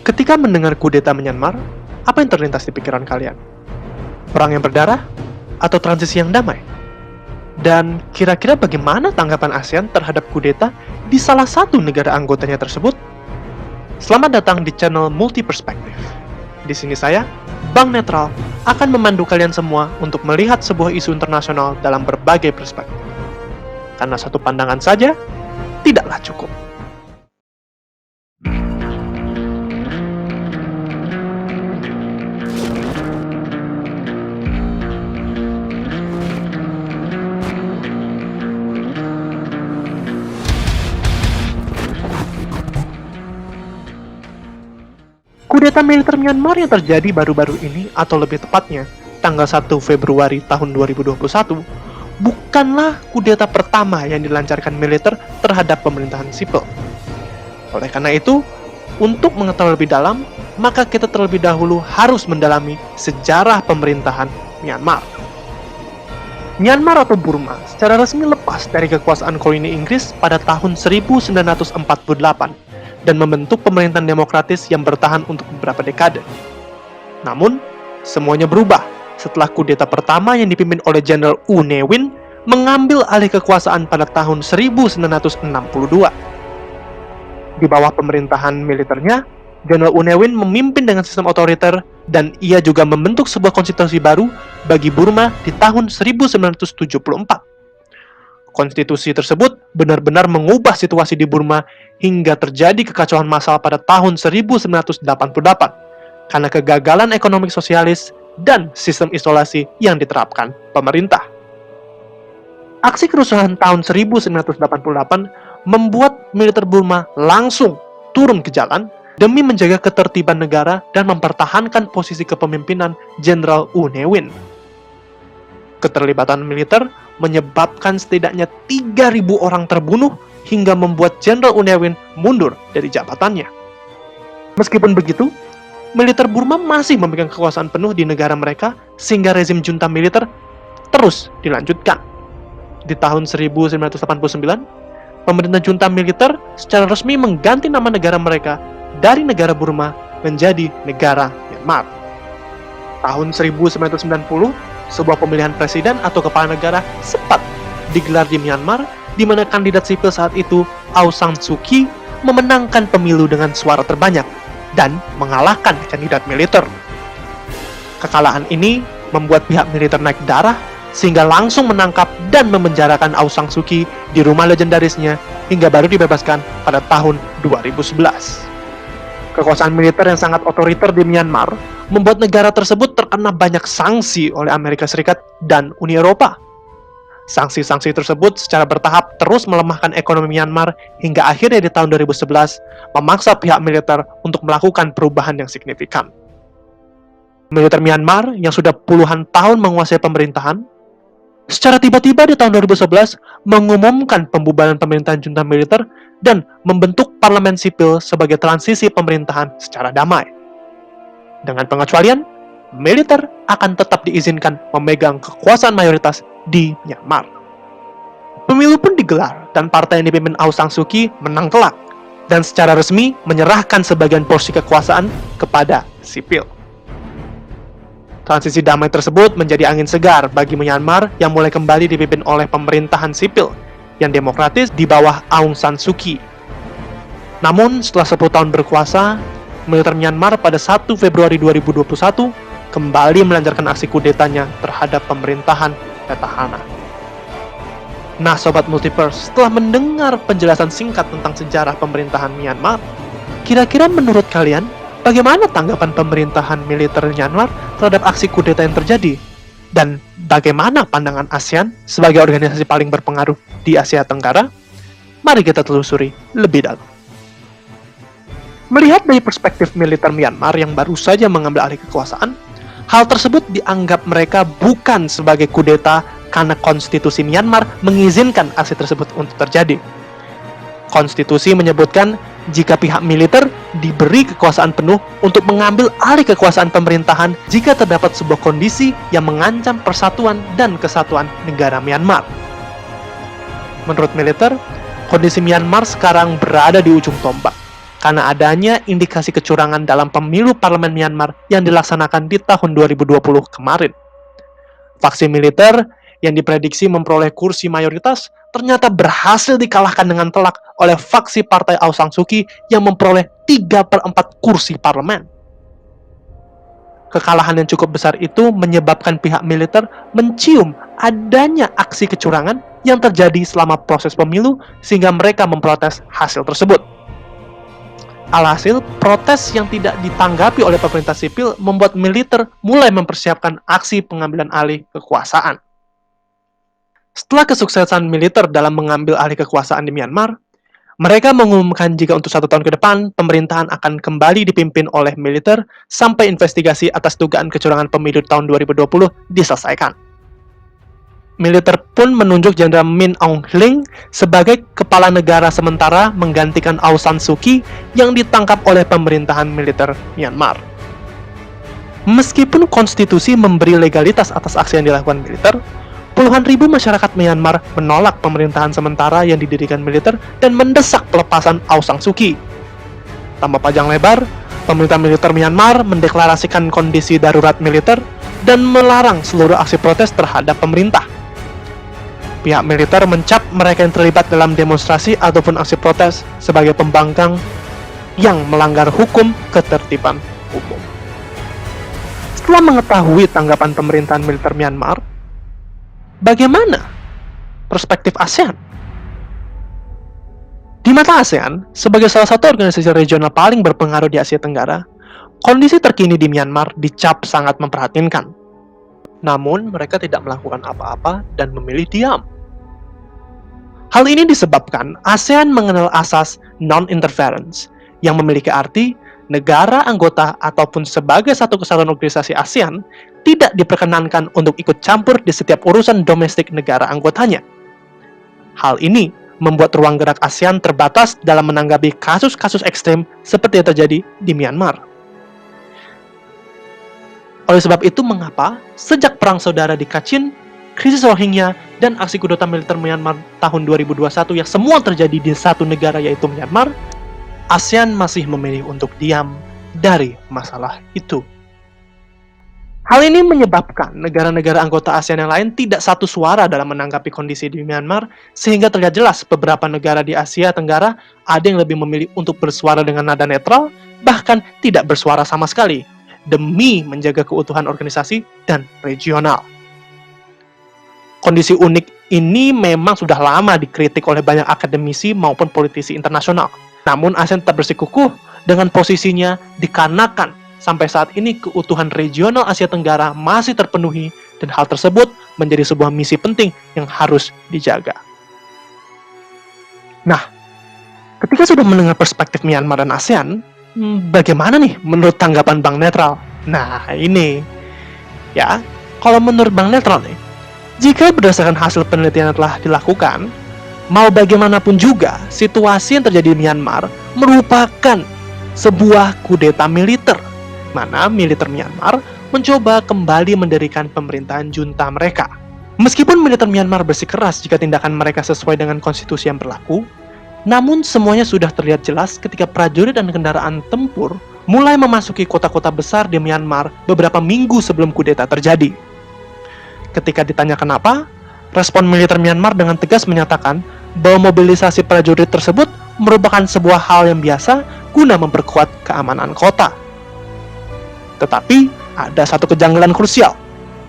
Ketika mendengar kudeta Myanmar, apa yang terlintas di pikiran kalian? Perang yang berdarah? Atau transisi yang damai? Dan kira-kira bagaimana tanggapan ASEAN terhadap kudeta di salah satu negara anggotanya tersebut? Selamat datang di channel Multi Perspektif. Di sini saya, Bang Netral, akan memandu kalian semua untuk melihat sebuah isu internasional dalam berbagai perspektif. Karena satu pandangan saja tidaklah cukup. Kudeta militer Myanmar yang terjadi baru-baru ini, atau lebih tepatnya, tanggal 1 Februari tahun 2021, bukanlah kudeta pertama yang dilancarkan militer terhadap pemerintahan sipil. Oleh karena itu, untuk mengetahui lebih dalam, maka kita terlebih dahulu harus mendalami sejarah pemerintahan Myanmar. Myanmar atau Burma secara resmi lepas dari kekuasaan koloni Inggris pada tahun 1948 dan membentuk pemerintahan demokratis yang bertahan untuk beberapa dekade. Namun, semuanya berubah setelah kudeta pertama yang dipimpin oleh Jenderal U Ne Win mengambil alih kekuasaan pada tahun 1962. Di bawah pemerintahan militernya, Jenderal U Ne Win memimpin dengan sistem otoriter dan ia juga membentuk sebuah konstitusi baru bagi Burma di tahun 1974. Konstitusi tersebut benar-benar mengubah situasi di Burma hingga terjadi kekacauan massal pada tahun 1988 karena kegagalan ekonomi sosialis dan sistem isolasi yang diterapkan pemerintah. Aksi kerusuhan tahun 1988 membuat militer Burma langsung turun ke jalan demi menjaga ketertiban negara dan mempertahankan posisi kepemimpinan Jenderal U Ne Win. Keterlibatan militer menyebabkan setidaknya 3.000 orang terbunuh hingga membuat Jenderal U Ne Win mundur dari jabatannya. Meskipun begitu, militer Burma masih memegang kekuasaan penuh di negara mereka sehingga rezim junta militer terus dilanjutkan. Di tahun 1989, pemerintah junta militer secara resmi mengganti nama negara mereka dari negara Burma menjadi negara Myanmar. Tahun 1990, sebuah pemilihan presiden atau kepala negara sempat digelar di Myanmar, di mana kandidat sipil saat itu, Aung San Suu Kyi, memenangkan pemilu dengan suara terbanyak dan mengalahkan kandidat militer. Kekalahan ini membuat pihak militer naik darah, sehingga langsung menangkap dan memenjarakan Aung San Suu Kyi di rumah legendarisnya hingga baru dibebaskan pada tahun 2011. Kekuasaan militer yang sangat otoriter di Myanmar membuat negara tersebut terkena banyak sanksi oleh Amerika Serikat dan Uni Eropa. Sanksi-sanksi tersebut secara bertahap terus melemahkan ekonomi Myanmar hingga akhirnya di tahun 2011 memaksa pihak militer untuk melakukan perubahan yang signifikan. Militer Myanmar yang sudah puluhan tahun menguasai pemerintahan, secara tiba-tiba di tahun 2011 mengumumkan pembubaran pemerintahan junta militer dan membentuk parlemen sipil sebagai transisi pemerintahan secara damai. Dengan pengecualian, militer akan tetap diizinkan memegang kekuasaan mayoritas di Myanmar. Pemilu pun digelar dan partai yang dipimpin Aung San Suu Kyi menang telak dan secara resmi menyerahkan sebagian porsi kekuasaan kepada sipil. Transisi damai tersebut menjadi angin segar bagi Myanmar yang mulai kembali dipimpin oleh pemerintahan sipil yang demokratis di bawah Aung San Suu Kyi. Namun, setelah 10 tahun berkuasa, militer Myanmar pada 1 Februari 2021 kembali melancarkan aksi kudetanya terhadap pemerintahan petahana. Nah, Sobat Multiverse, setelah mendengar penjelasan singkat tentang sejarah pemerintahan Myanmar, kira-kira menurut kalian, bagaimana tanggapan pemerintahan militer Myanmar terhadap aksi kudeta yang terjadi? Dan bagaimana pandangan ASEAN sebagai organisasi paling berpengaruh di Asia Tenggara? Mari kita telusuri lebih dalam. Melihat dari perspektif militer Myanmar yang baru saja mengambil alih kekuasaan, hal tersebut dianggap mereka bukan sebagai kudeta karena konstitusi Myanmar mengizinkan aksi tersebut untuk terjadi. Konstitusi menyebutkan jika pihak militer diberi kekuasaan penuh untuk mengambil alih kekuasaan pemerintahan jika terdapat sebuah kondisi yang mengancam persatuan dan kesatuan negara Myanmar. Menurut militer, kondisi Myanmar sekarang berada di ujung tombak karena adanya indikasi kecurangan dalam pemilu parlemen Myanmar yang dilaksanakan di tahun 2020 kemarin. Faksi militer yang diprediksi memperoleh kursi mayoritas ternyata berhasil dikalahkan dengan telak oleh faksi partai Aung San Suu Kyi yang memperoleh 3/4 kursi parlemen. Kekalahan yang cukup besar itu menyebabkan pihak militer mencium adanya aksi kecurangan yang terjadi selama proses pemilu sehingga mereka memprotes hasil tersebut. Alhasil, protes yang tidak ditanggapi oleh pemerintah sipil membuat militer mulai mempersiapkan aksi pengambilan alih kekuasaan. Setelah kesuksesan militer dalam mengambil alih kekuasaan di Myanmar, mereka mengumumkan jika untuk 1 tahun ke depan, pemerintahan akan kembali dipimpin oleh militer sampai investigasi atas dugaan kecurangan pemilu tahun 2020 diselesaikan. Militer pun menunjuk Jenderal Min Aung Hlaing sebagai kepala negara sementara menggantikan Aung San Suu Kyi yang ditangkap oleh pemerintahan militer Myanmar. Meskipun konstitusi memberi legalitas atas aksi yang dilakukan militer, puluhan ribu masyarakat Myanmar menolak pemerintahan sementara yang didirikan militer dan mendesak pelepasan Aung San Suu Kyi. Tanpa panjang lebar, pemerintah militer Myanmar mendeklarasikan kondisi darurat militer dan melarang seluruh aksi protes terhadap pemerintah. Pihak militer mencap mereka yang terlibat dalam demonstrasi ataupun aksi protes sebagai pembangkang yang melanggar hukum ketertiban umum. Setelah mengetahui tanggapan pemerintahan militer Myanmar, bagaimana perspektif ASEAN? Di mata ASEAN, sebagai salah satu organisasi regional paling berpengaruh di Asia Tenggara, kondisi terkini di Myanmar dicap sangat memprihatinkan. Namun, mereka tidak melakukan apa-apa dan memilih diam. Hal ini disebabkan ASEAN mengenal asas non-interference, yang memiliki arti negara anggota ataupun sebagai satu kesatuan organisasi ASEAN tidak diperkenankan untuk ikut campur di setiap urusan domestik negara anggotanya. Hal ini membuat ruang gerak ASEAN terbatas dalam menanggapi kasus-kasus ekstrem seperti yang terjadi di Myanmar. Oleh sebab itu, mengapa sejak Perang Saudara di Kachin, krisis Rohingya, dan aksi kudeta militer Myanmar tahun 2021 yang semua terjadi di satu negara yaitu Myanmar, ASEAN masih memilih untuk diam dari masalah itu. Hal ini menyebabkan negara-negara anggota ASEAN yang lain tidak satu suara dalam menanggapi kondisi di Myanmar, sehingga terlihat jelas beberapa negara di Asia Tenggara ada yang lebih memilih untuk bersuara dengan nada netral, bahkan tidak bersuara sama sekali, demi menjaga keutuhan organisasi dan regional. Kondisi unik ini memang sudah lama dikritik oleh banyak akademisi maupun politisi internasional. Namun ASEAN tetap bersikukuh dengan posisinya dikarenakan sampai saat ini keutuhan regional Asia Tenggara masih terpenuhi dan hal tersebut menjadi sebuah misi penting yang harus dijaga. Nah, ketika sudah mendengar perspektif Myanmar dan ASEAN, bagaimana nih menurut tanggapan Bank Netral? Nah, ini ya, kalau menurut Bank Netral nih, jika berdasarkan hasil penelitian yang telah dilakukan, mau bagaimanapun juga, situasi yang terjadi di Myanmar merupakan sebuah kudeta militer, mana militer Myanmar mencoba kembali mendirikan pemerintahan junta mereka. Meskipun militer Myanmar bersikeras jika tindakan mereka sesuai dengan konstitusi yang berlaku, namun semuanya sudah terlihat jelas ketika prajurit dan kendaraan tempur mulai memasuki kota-kota besar di Myanmar beberapa minggu sebelum kudeta terjadi. Ketika ditanya kenapa, respon militer Myanmar dengan tegas menyatakan bahwa mobilisasi prajurit tersebut merupakan sebuah hal yang biasa guna memperkuat keamanan kota. Tetapi, ada satu kejanggalan krusial,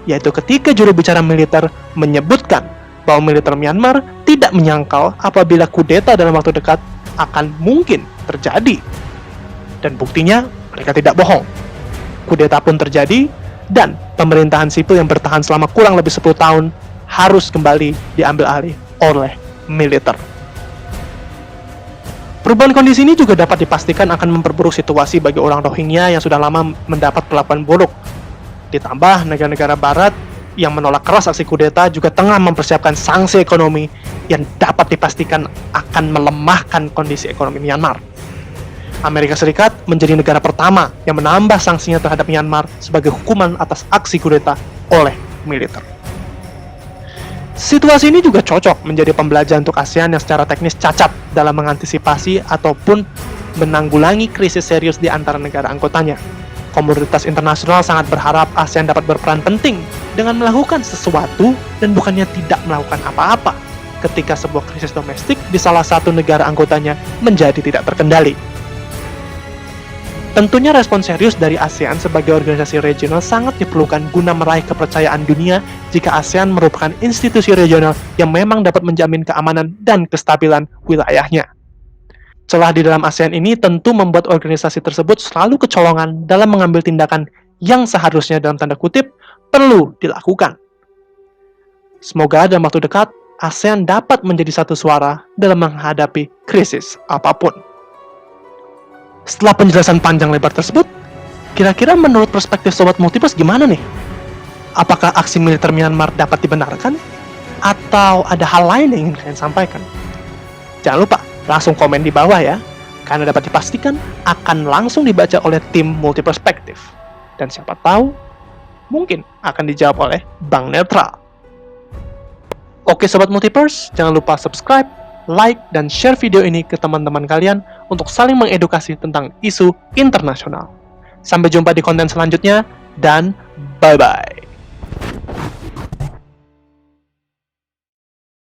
yaitu ketika juru bicara militer menyebutkan bahwa militer Myanmar tidak menyangkal apabila kudeta dalam waktu dekat akan mungkin terjadi. Dan buktinya, mereka tidak bohong. Kudeta pun terjadi, dan pemerintahan sipil yang bertahan selama kurang lebih 10 tahun harus kembali diambil alih oleh militer. Perubahan kondisi ini juga dapat dipastikan akan memperburuk situasi bagi orang Rohingya yang sudah lama mendapat perlakuan buruk. Ditambah negara-negara barat yang menolak keras aksi kudeta juga tengah mempersiapkan sanksi ekonomi yang dapat dipastikan akan melemahkan kondisi ekonomi Myanmar. Amerika Serikat menjadi negara pertama yang menambah sanksinya terhadap Myanmar sebagai hukuman atas aksi kudeta oleh militer. Situasi ini juga cocok menjadi pembelajaran untuk ASEAN yang secara teknis cacat dalam mengantisipasi ataupun menanggulangi krisis serius di antara negara anggotanya. Komunitas internasional sangat berharap ASEAN dapat berperan penting dengan melakukan sesuatu dan bukannya tidak melakukan apa-apa ketika sebuah krisis domestik di salah satu negara anggotanya menjadi tidak terkendali. Tentunya respon serius dari ASEAN sebagai organisasi regional sangat diperlukan guna meraih kepercayaan dunia jika ASEAN merupakan institusi regional yang memang dapat menjamin keamanan dan kestabilan wilayahnya. Celah di dalam ASEAN ini tentu membuat organisasi tersebut selalu kecolongan dalam mengambil tindakan yang seharusnya dalam tanda kutip perlu dilakukan. Semoga dalam waktu dekat, ASEAN dapat menjadi satu suara dalam menghadapi krisis apapun. Setelah penjelasan panjang lebar tersebut, kira-kira menurut perspektif Sobat Multiverse gimana nih? Apakah aksi militer Myanmar dapat dibenarkan? Atau ada hal lain yang ingin kalian sampaikan? Jangan lupa, langsung komen di bawah ya, karena dapat dipastikan akan langsung dibaca oleh tim multiperspektif. Dan siapa tahu, mungkin akan dijawab oleh Bank Netral. Oke Sobat Multiverse, jangan lupa subscribe, like, dan share video ini ke teman-teman kalian untuk saling mengedukasi tentang isu internasional. Sampai jumpa di konten selanjutnya, dan bye-bye.